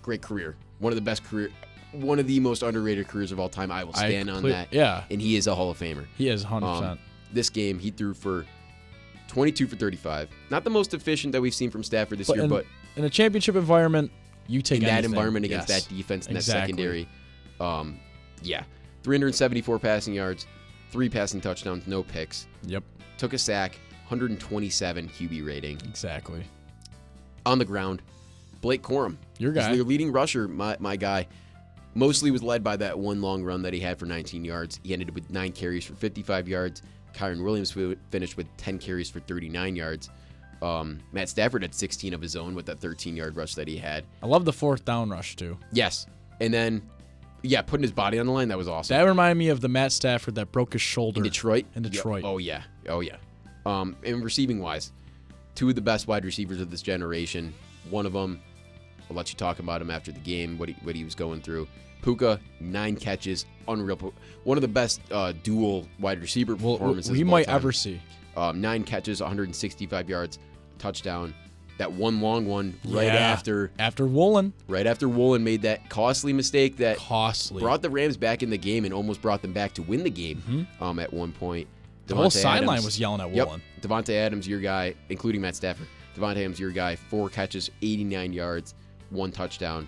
great career. One of the most underrated careers of all time. I will stand on that. Yeah. And he is a Hall of Famer. He is 100%. This game, he threw for 22 for 35. Not the most efficient that we've seen from Stafford this year, but in a championship environment, you take in anything. that environment against that defense and that secondary. 374 passing yards, 3 passing touchdowns, no picks. Yep. Took a sack, 127 QB rating. Exactly. On the ground, Blake Corum. Your guy. He's their leading rusher, my guy. Mostly was led by that one long run that he had for 19 yards. He ended with 9 carries for 55 yards. Kyron Williams finished with 10 carries for 39 yards. Matt Stafford had 16 of his own with that 13-yard rush that he had. I love the 4th down rush, too. Yes. And then, putting his body on the line, that was awesome. That reminded me of the Matt Stafford that broke his shoulder. In Detroit? Yeah. Oh, yeah. And receiving-wise, 2 of the best wide receivers of this generation. One of them, I'll let you talk about him after the game, what he was going through. Puka, 9 catches, unreal. One of the best dual wide receiver performances we might ever see. 9 catches, 165 yards, touchdown. That one long one after Woolen. Right after Woolen made that costly mistake that brought the Rams back in the game and almost brought them back to win the game at one point. The whole sideline was yelling at Woolen. Devontae Adams, your guy, including Matt Stafford. Devontae Adams, your guy, 4 catches, 89 yards, 1 touchdown.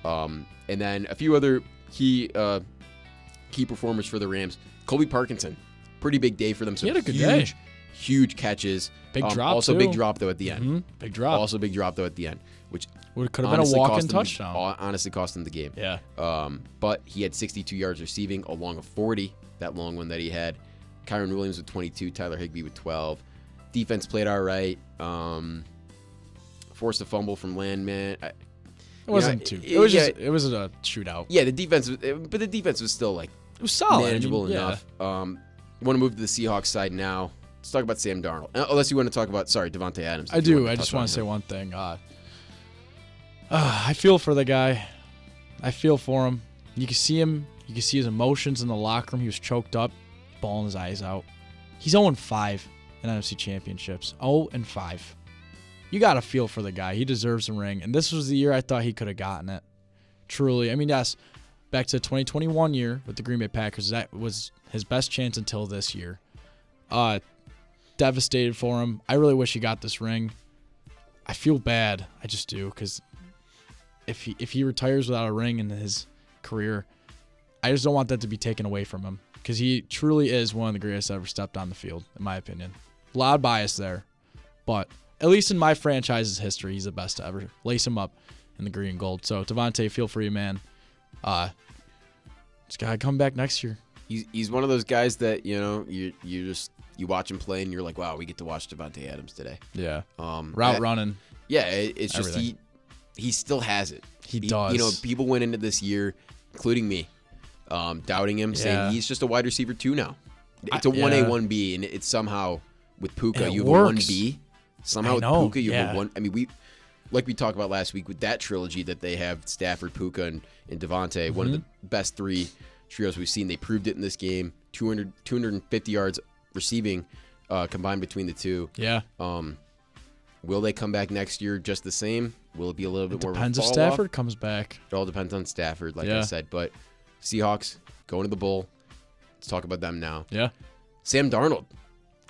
And then a few other key performers for the Rams. Colby Parkinson, pretty big day for them. So he had a good day. Huge catches. Big drop, also too. Big drop, though, at the end. Big drop. Also big drop, though, at the end, which could have been a walk-in touchdown. Honestly cost him the game. Yeah. But he had 62 yards receiving, along with 40, that long one that he had. Kyron Williams with 22, Tyler Higbee with 12. Defense played all right. Forced a fumble from Landman. It wasn't too. It was a shootout. Yeah, the defense was still like it was solid, manageable enough. Want to move to the Seahawks side now. Let's talk about Sam Darnold. Unless you want to talk about Devontae Adams. I do. I just want to say one thing. I feel for the guy. I feel for him. You can see him. You can see his emotions in the locker room. He was choked up, bawling his eyes out. He's 0-5 in NFC championships. 0-5. You got to feel for the guy. He deserves a ring. And this was the year I thought he could have gotten it. Truly. I mean, yes, back to the 2021 year with the Green Bay Packers, that was his best chance until this year. Devastated for him. I really wish he got this ring. I feel bad. I just do, because if he retires without a ring in his career, I just don't want that to be taken away from him, because he truly is one of the greatest that ever stepped on the field, in my opinion. Loud bias there, but at least in my franchise's history, he's the best to ever. Lace him up in the green and gold. So, Devontae, feel free, man. Just got to come back next year. He's one of those guys that, you watch him play and you're like, wow, we get to watch Devontae Adams today. Yeah. Route running. Yeah, it's just Everything. he still has it. He does. You know, people went into this year, including me, doubting him, saying he's just a wide receiver 2 now. It's a 1A, 1B, and it's somehow with Puka, you have works. a 1B. Somehow with Puka, you have a 1. I mean, like we talked about last week with that trilogy that they have, Stafford, Puka, and Devontae, one of the best 3 trios we've seen. They proved it in this game. 250 yards receiving combined between the two. Yeah. Will they come back next year just the same? Will it be a little bit more of a Depends if fall Stafford off? comes back. It all depends on Stafford, like I said. But Seahawks going to the Bowl. Let's talk about them now. Yeah. Sam Darnold.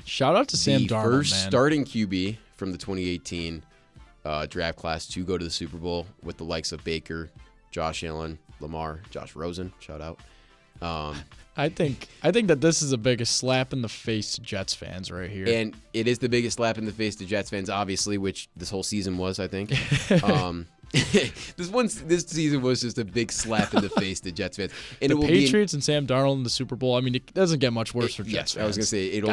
Shout out to Sam Darnold, first starting QB from the 2018 draft class to go to the Super Bowl with the likes of Baker, Josh Allen, Lamar, Josh Rosen. Shout out. I think that this is the biggest slap in the face to Jets fans right here. And it is the biggest slap in the face to Jets fans, obviously, which this whole season was, I think. This season was just a big slap in the face to Jets fans. And the Patriots and Sam Darnold in the Super Bowl, I mean, it doesn't get much worse for Jets fans. I was going to say, it'll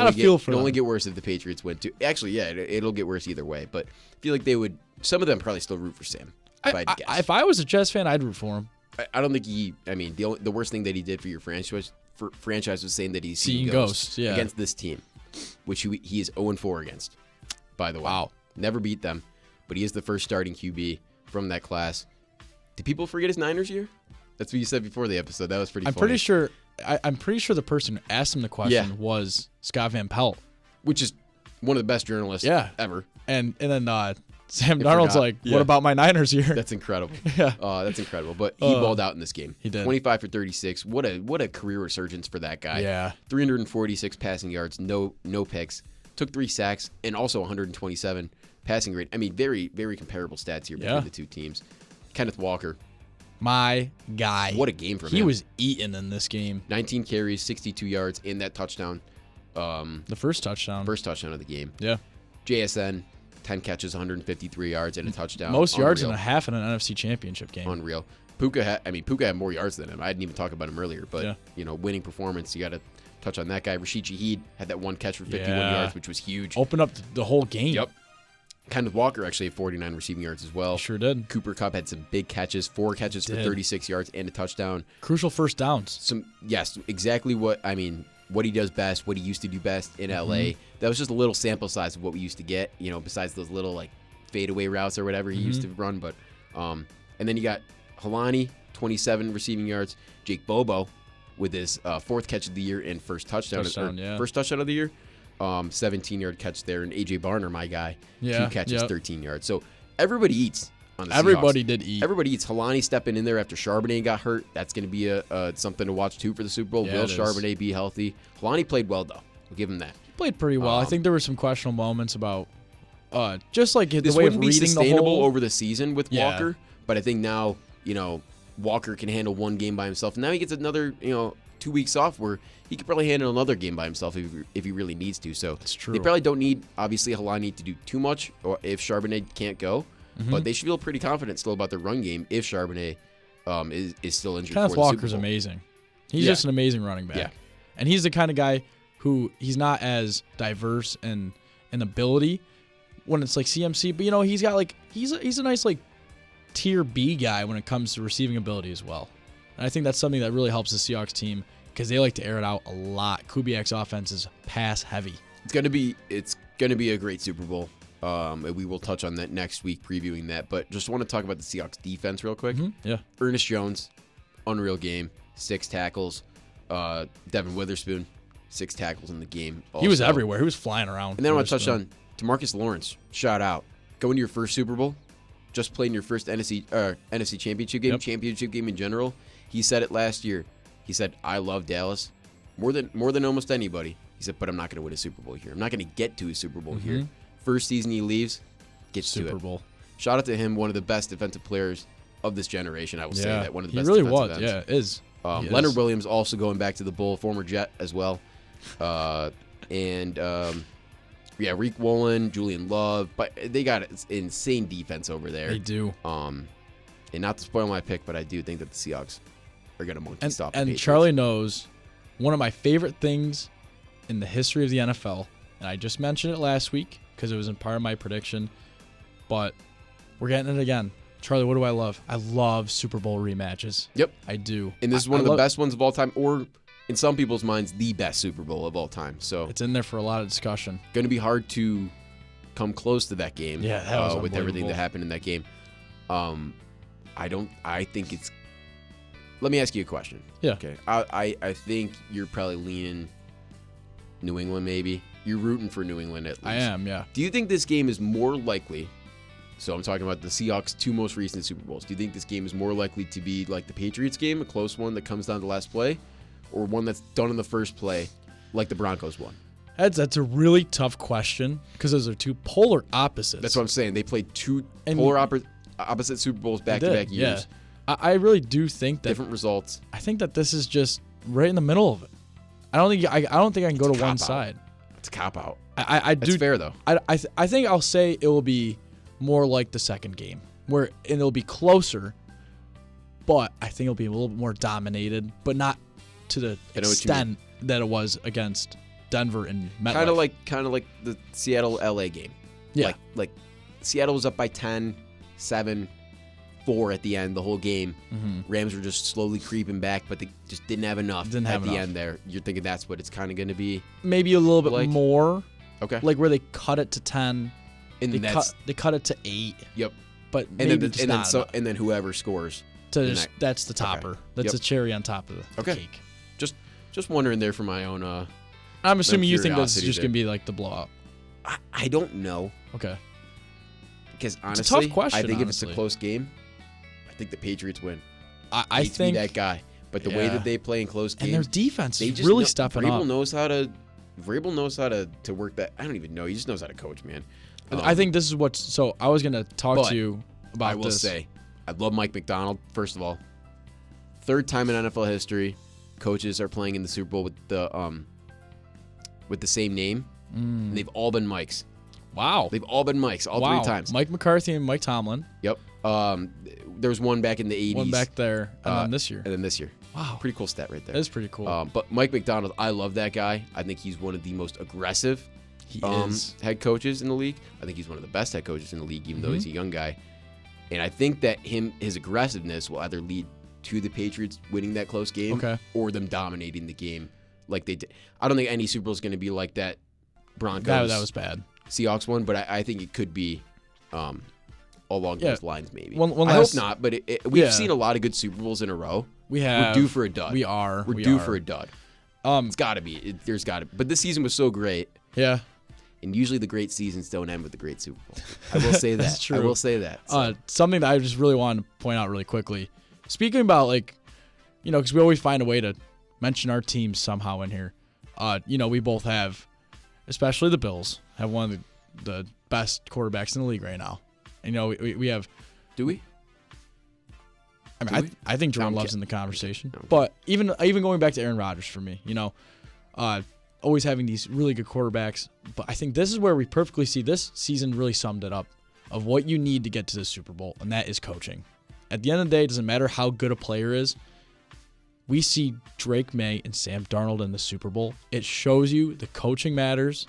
only get worse if the Patriots win, too. Actually, yeah, it'll get worse either way. But I feel like they would, some of them probably still root for Sam, if I was a Jets fan, I'd root for him. I don't think the worst thing that he did for your franchise was saying that he's seeing ghosts against this team, which he is 0-4 against, by the way. Wow. Never beat them, but he is the first starting QB from that class. Did people forget his Niners year? That's what you said before the episode. That was pretty funny. I'm pretty sure the person who asked him the question was Scott Van Pelt, which is one of the best journalists ever. And then Sam Darnold's like, what about my Niners year? That's incredible. Yeah. That's incredible. But he balled out in this game. He did. 25 for 36. What a career resurgence for that guy. Yeah. 346 passing yards, no picks. Took 3 sacks and also 127 passing grade. I mean, very, very comparable stats here between the two teams. Kenneth Walker. My guy. What a game for him. He was eaten in this game. 19 carries, 62 yards, and that touchdown. The first touchdown. First touchdown of the game. Yeah. JSN, 10 catches, 153 yards, and a touchdown. Most yards and a half in an NFC Championship game. Unreal. Puka had more yards than him. I didn't even talk about him earlier, but winning performance. You got to touch on that guy. Rashid Shaheed had that one catch for 51 yards, which was huge. Opened up the whole game. Yep. Kenneth Walker actually had 49 receiving yards as well. Sure did. Cooper Kupp had some big catches, 4 catches for 36 yards and a touchdown. Crucial first downs. Yes, exactly what he does best, what he used to do best in LA. That was just a little sample size of what we used to get, besides those little like fadeaway routes or whatever he used to run. But and then you got Helani, 27 receiving yards. Jake Bobo with his 4th catch of the year and first touchdown first touchdown of the year. 17-yard catch there, and AJ Barner, my guy, 2 catches, 13 yards. So everybody eats on the Seahawks. Everybody did eat. Everybody eats. Helani stepping in there after Charbonnet got hurt. That's going to be something to watch too for the Super Bowl. Will Charbonnet be healthy? Helani played well though. We'll give him that. He played pretty well. I think there were some questionable moments about just like this the way wouldn't of be reading sustainable the whole over the season with Walker, but I think now Walker can handle one game by himself. Now he gets another 2 weeks off where he could probably handle another game by himself if he really needs to. So that's true. They probably don't need, obviously, Helani to do too much, or if Charbonnet can't go. But they should feel pretty confident still about their run game if Charbonnet is still injured. Kenneth Walker's amazing. He's just an amazing running back. Yeah. And he's the kind of guy who he's not as diverse in ability when it's like CMC, but he's got he's a nice tier B guy when it comes to receiving ability as well. And I think that's something that really helps the Seahawks team because they like to air it out a lot. Kubiak's offense is pass heavy. It's gonna be a great Super Bowl. And we will touch on that next week, previewing that. But just want to talk about the Seahawks defense real quick. Yeah. Ernest Jones, unreal game, 6 tackles. Devin Witherspoon, 6 tackles in the game. Also. He was everywhere. He was flying around. And then I want to touch on DeMarcus Lawrence. Shout out. Going to your first Super Bowl. Just playing your first NFC Championship game, championship game in general. He said it last year. He said, "I love Dallas more than almost anybody." He said, "But I'm not going to win a Super Bowl here. I'm not going to get to a Super Bowl here." First season he leaves, gets to it. Super Bowl. Shout out to him, one of the best defensive players of this generation. I will say that one of the best. He really defensive was. ends. Yeah, is. Leonard Williams also going back to the Bull, former Jet as well, Reek Woolen, Julian Love, but they got an insane defense over there. They do. And not to spoil my pick, but I do think that the Seahawks are going to monkey stop the And Patriots. Charlie knows one of my favorite things in the history of the NFL, and I just mentioned it last week because it was in part of my prediction, but We're getting it again. Charlie, what do I love? I love Super Bowl rematches. Yep. I do. And this is one of the best ones of all time, or in some people's minds, the best Super Bowl of all time. So it's in there for a lot of discussion. Going to be hard to come close to that game. Yeah, that was with everything that happened in that game. I think it's. Let me ask you a question. Yeah. Okay. I think you're probably leaning New England, maybe. You're rooting for New England at least. I am, yeah. Do you think this game is more likely? So I'm talking about the Seahawks' 2 most recent Super Bowls. Do you think this game is more likely to be like the Patriots game, a close one that comes down to the last play, or one that's done in the first play, like the Broncos one? That's a really tough question because those are 2 polar opposites. That's what I'm saying. They played 2 polar opposite Super Bowls back-to-back years. Yeah. I really do think that different results. I think that this is just right in the middle of it. I don't think I can go to one side. It's a cop-out. That's fair, though. I think I'll say it will be more like the second game, and it'll be closer, but I think it'll be a little bit more dominated, but not to the extent that it was against Denver and MetLife. Kind of like the Seattle-LA game. Yeah. Like Seattle was up by 10, 7, 4 at the end the whole game. Mm-hmm. Rams were just slowly creeping back, but they just didn't have enough at the end there. You're thinking that's what it's kind of going to be? Maybe a little bit more. Okay. Like where they cut it to 10. And they cut it to 8. Yep. But maybe and then whoever scores. That's the topper. Okay. That's a cherry on top of the cake. Just wondering there for my own I'm assuming you think this is just going to be like the blowout. I don't know. Okay. Because honestly, it's a tough question, I think if it's a close game, I think the Patriots win. I think that guy. But the way that they play in close games, and their defense is really stepping up. Vrabel knows how to work that. I don't even know. He just knows how to coach, man. I think this is what's. So I was going to talk to you about this. I will say, I love Mike McDonald, first of all. 3rd time in NFL history, coaches are playing in the Super Bowl with the same name. And they've all been Mikes. Wow. They've all been Mikes, all 3 times. Mike McCarthy and Mike Tomlin. Yep. There was one back in the 80s. One back there, and then this year. And then this year. Wow. Pretty cool stat right there. That is pretty cool. But Mike McDonald, I love that guy. I think he's one of the most aggressive head coaches in the league. I think he's one of the best head coaches in the league, even though he's a young guy. And I think that his aggressiveness will either lead to the Patriots winning that close game or them dominating the game like they did. I don't think any Super Bowl is going to be like that Broncos. That was bad. Seahawks one, but I think it could be along those lines maybe. One I hope not, but we've seen a lot of good Super Bowls in a row. We're due for a dud. We're due for a dud. It's got to be. There's got to be. But this season was so great. Yeah. And usually the great seasons don't end with the great Super Bowl. I will say that. That's true. I will say that. So. Something that I just really wanted to point out really quickly. Speaking about, because we always find a way to mention our teams somehow in here. We both have, especially the Bills, have one of the best quarterbacks in the league right now. And, we have. Do we? I think Jordan Love's in the conversation. Okay. But even going back to Aaron Rodgers for me, always having these really good quarterbacks. But I think this is where we perfectly see this season really summed it up of what you need to get to the Super Bowl, and that is coaching. At the end of the day, it doesn't matter how good a player is. We see Drake May and Sam Darnold in the Super Bowl. It shows you the coaching matters.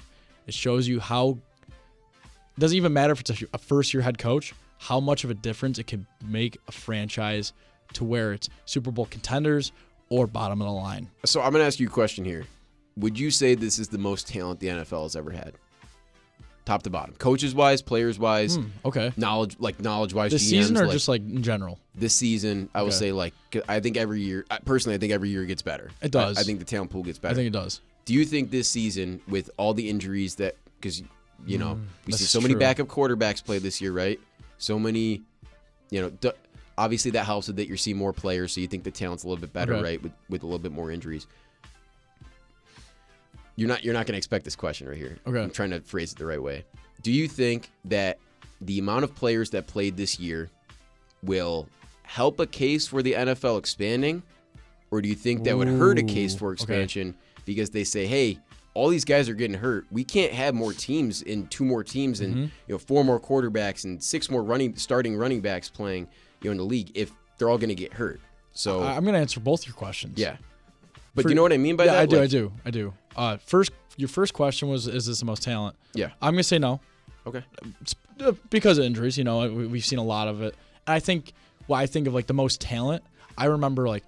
It shows you how it doesn't even matter if it's a first-year head coach, how much of a difference it can make a franchise to where it's Super Bowl contenders or bottom of the line. So I'm going to ask you a question here. Would you say this is the most talent the NFL has ever had? Top to bottom. Coaches-wise, players-wise, okay. Knowledge-wise, this GMs, season or just in general? This season, I would say I think every year, personally, I think every year it gets better. It does. I think the talent pool gets better. I think it does. Do you think this season, with all the injuries because, we see so many backup quarterbacks play this year, right? So many, obviously that helps with that you're seeing more players, so you think the talent's a little bit better, right? With a little bit more injuries. You're not going to expect this question right here. Okay. I'm trying to phrase it the right way. Do you think that the amount of players that played this year will help a case for the NFL expanding, or do you think that would hurt a case for expansion because they say, hey, all these guys are getting hurt. We can't have more teams and 2 more teams and 4 more quarterbacks and 6 more starting running backs playing in the league if they're all going to get hurt. So I'm going to answer both your questions. Yeah. But you know what I mean by that? I do. Your first question was, is this the most talent? Yeah. I'm going to say no. Okay. Because of injuries, we've seen a lot of it. And I think of like the most talent, I remember like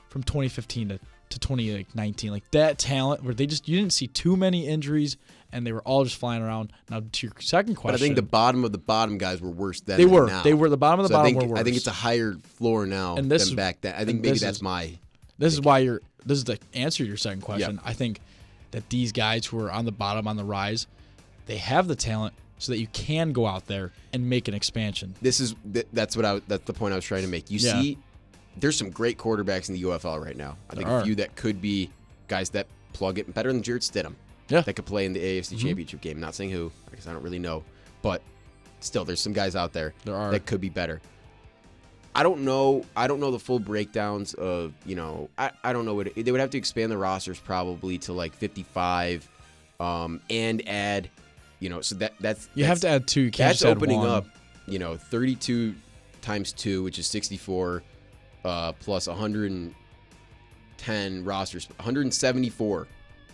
from 2015 to 2019, like that talent where you didn't see too many injuries and they were all just flying around. Now to your second question. But I think the bottom of the bottom guys were worse then. They were. Now. They were the bottom of the bottom were worse. I think it's a higher floor now than back then. I think maybe that's my. This is the answer to your second question. Yep. I think that these guys who are on the bottom on the rise, they have the talent so that you can go out there and make an expansion. That's the point I was trying to make. You see, there's some great quarterbacks in the UFL right now. I think a few that could be guys that plug it better than Jarrett Stidham. Yeah. That could play in the AFC Championship game. Not saying who, because I don't really know, but still, there's some guys out there that could be better. I don't know the full breakdowns of, I don't know they would have to expand the rosters probably to like 55 and add, so that's you have to add 2. You can't that's just add opening 1. up, 32 times 2, which is 64 plus 110 rosters, 174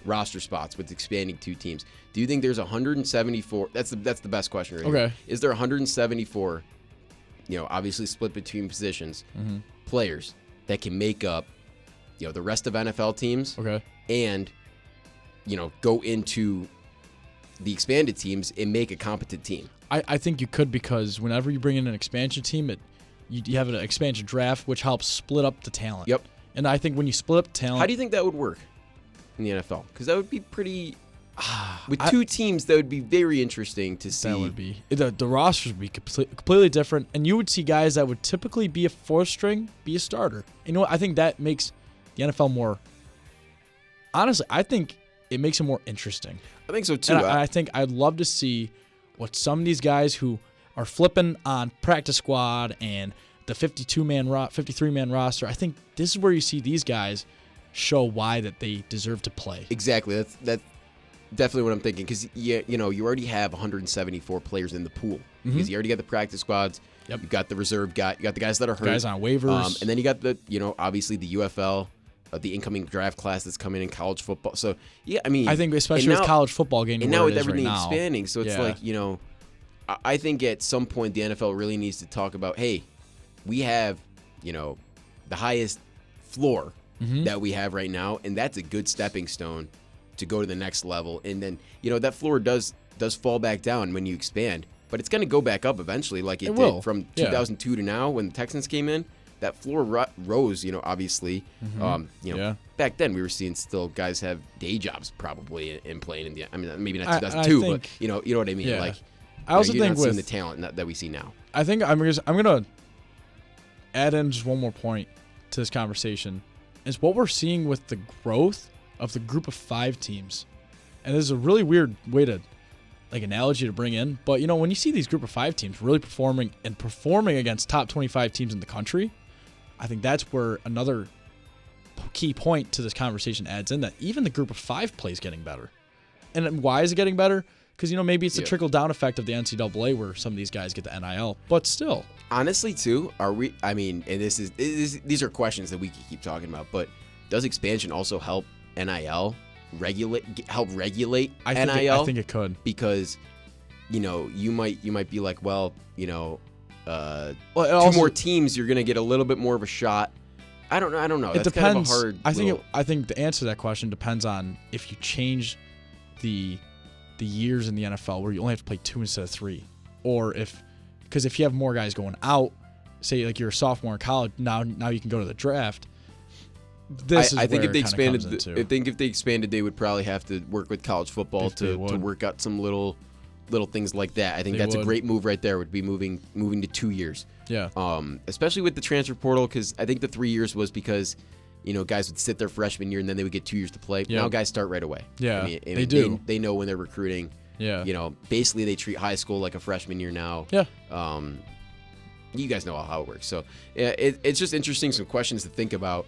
roster spots with expanding 2 teams. Do you think there's 174? That's the best question right here. Is there 174, obviously split between positions, players that can make up, the rest of NFL teams and, go into the expanded teams and make a competent team? I think you could, because whenever you bring in an expansion team, you have an expansion draft, which helps split up the talent. Yep. And I think when you split up talent... How do you think that would work in the NFL? Because that would be pretty... With 2 teams, that would be very interesting to see. That would be. The rosters would be completely different, and you would see guys that would typically be a 4th string be a starter. You know what? I think that makes the NFL more... Honestly, I think it makes it more interesting. I think so, too. And I think I'd love to see what some of these guys who are flipping on practice squad and the 53-man roster, I think this is where you see these guys show why that they deserve to play. Exactly. That's definitely what I'm thinking, because you already have 174 players in the pool, because you already got the practice squads. Yep. You got the reserve guy. You got the guys that are hurt. Guys on waivers. And then you got the, obviously the UFL, the incoming draft class that's coming in college football. So, I think especially with college football getting and now with everything right expanding. So it's like, I think at some point the NFL really needs to talk about, hey, we have, the highest floor that we have right now, and that's a good stepping stone to go to the next level. And then, that floor does fall back down when you expand, but it's going to go back up eventually, like it did from 2002 to now when the Texans came in. That floor rose, obviously. Back then we were seeing still guys have day jobs probably in playing in the. I mean, maybe not 2002, but you know what I mean. Yeah. Like, I also think with the talent that we see now. I think I'm gonna add in just one more point to this conversation, is what we're seeing with the growth of the group of 5 teams, and this is a really weird way to analogy to bring in, but when you see these group of 5 teams really performing against top 25 teams in the country, I think that's where another key point to this conversation adds in, that even the group of 5 play is getting better. And why is it getting better? Because, maybe it's the trickle-down effect of the NCAA where some of these guys get the NIL, but still. Honestly, too, and these are questions that we can keep talking about, but does expansion also help NIL help regulate NIL? I think it could. Because, you might be like, well, 2 more teams, you're going to get a little bit more of a shot. I don't know. It That's depends. Kind of a hard I think the answer to that question depends on if you change the years in the NFL where you only have to play 2 instead of 3, or because if you have more guys going out, say like you're a sophomore in college, now you can go to the draft. I think if they expanded, they would probably have to work with college football to work out some little things like that. I think that's a great move right there. Would be moving to 2 years. Yeah. Especially with the transfer portal, because I think the 3 years was because guys would sit their freshman year and then they would get 2 years to play. Yep. Now guys start right away. Yeah, they do. They know when they're recruiting. Yeah. Basically they treat high school like a freshman year now. Yeah. You guys know how it works. So it's just interesting, some questions to think about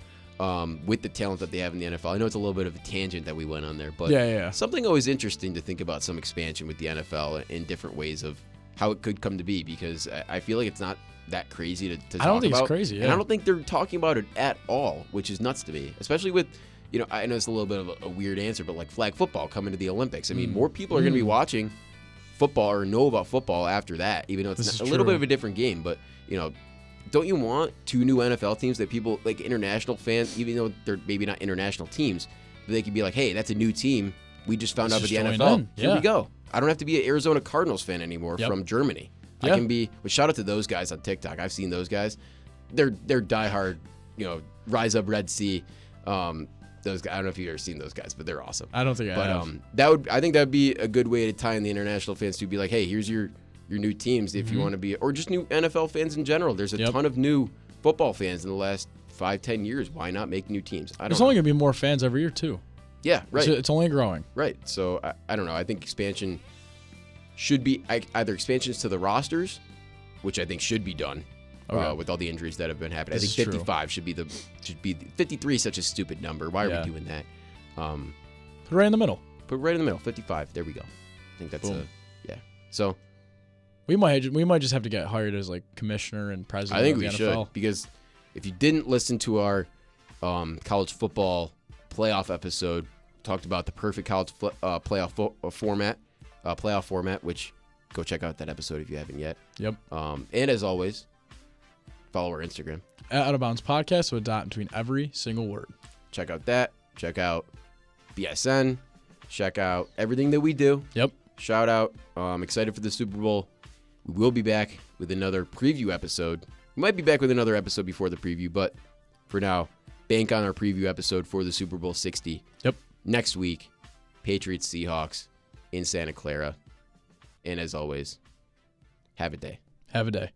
with the talent that they have in the NFL. I know it's a little bit of a tangent that we went on there, but something always interesting to think about, some expansion with the NFL in different ways of how it could come to be, because I feel like it's not that crazy to talk about. I don't think it's crazy, and I don't think they're talking about it at all, which is nuts to me, especially with, I know it's a little bit of a weird answer, but like flag football coming to the Olympics. I mean, more people are going to be watching football or know about football after that, even though it's a little bit of a different game. But, don't you want 2 new NFL teams that people, like international fans, even though they're maybe not international teams, but they could be like, hey, that's a new team. We just found out about the NFL. Here we go. I don't have to be an Arizona Cardinals fan anymore from Germany. I can be. But shout out to those guys on TikTok. I've seen those guys. They're diehard. Rise Up Red Sea. Those guys. I don't know if you've ever seen those guys, but they're awesome. I don't think I have. I think that'd be a good way to tie in the international fans to be like, hey, here's your new teams if you want to be, or just new NFL fans in general. There's a ton of new football fans in the last 5-10 years. Why not make new teams? There's only gonna be more fans every year too. Yeah, right. It's only growing. Right. So I don't know. I think expansion should be either expansions to the rosters, which I think should be done with all the injuries that have been happening. I think 55 should be 53 is such a stupid number. Why are we doing that? Put it right in the middle. 55. There we go. I think that's So we might just have to get hired as like commissioner and president. I think of the we NFL. should, because if you didn't listen to our college football playoff episode, talked about the perfect college playoff format, which go check out that episode if you haven't yet. Yep. And as always, follow our Instagram at Out of Bounds Podcast with a dot between every single word. Check out that. Check out BSN. Check out everything that we do. Yep. Shout out. I'm excited for the Super Bowl. We will be back with another preview episode. We might be back with another episode before the preview, but for now, bank on our preview episode for the Super Bowl 60. Yep. Next week, Patriots Seahawks in Santa Clara. And as always, have a day. Have a day.